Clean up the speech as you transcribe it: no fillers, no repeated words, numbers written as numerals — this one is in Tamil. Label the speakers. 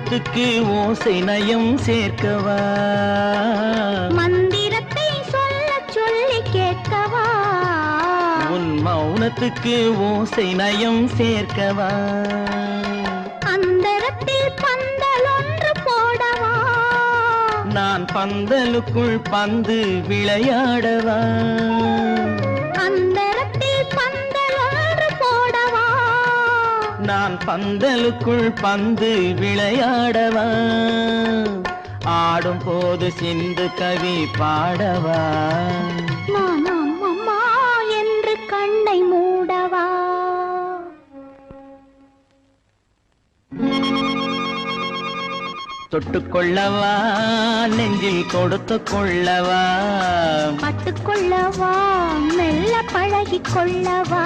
Speaker 1: மௌனத்துக்கு ஓசை நயம் சேர்க்கவா
Speaker 2: மந்திரத்தை சொல்ல சொல்லி கேட்கவா
Speaker 1: உன் மௌனத்துக்கு ஓசை நயம் சேர்க்கவா
Speaker 2: அந்தரத்தில் பந்தல் ஒன்று போடவா
Speaker 1: நான் பந்தலுக்குள் பந்து விளையாடவா
Speaker 2: அந்தரத்தில் பந்தல் ஒன்று போடவா
Speaker 1: நான் பந்தலுக்குள் பந்து விளையாடவா ஆடும் போது சிந்து கவி பாடவா
Speaker 2: நான் அம்மா என்று கண்ணை மூடவா
Speaker 1: தொட்டுக்கொள்ளவா நெஞ்சில் கொடுத்து கொள்ளவா
Speaker 2: பட்டுக்கொள்ளவா மெல்ல பழகிக் கொள்ளவா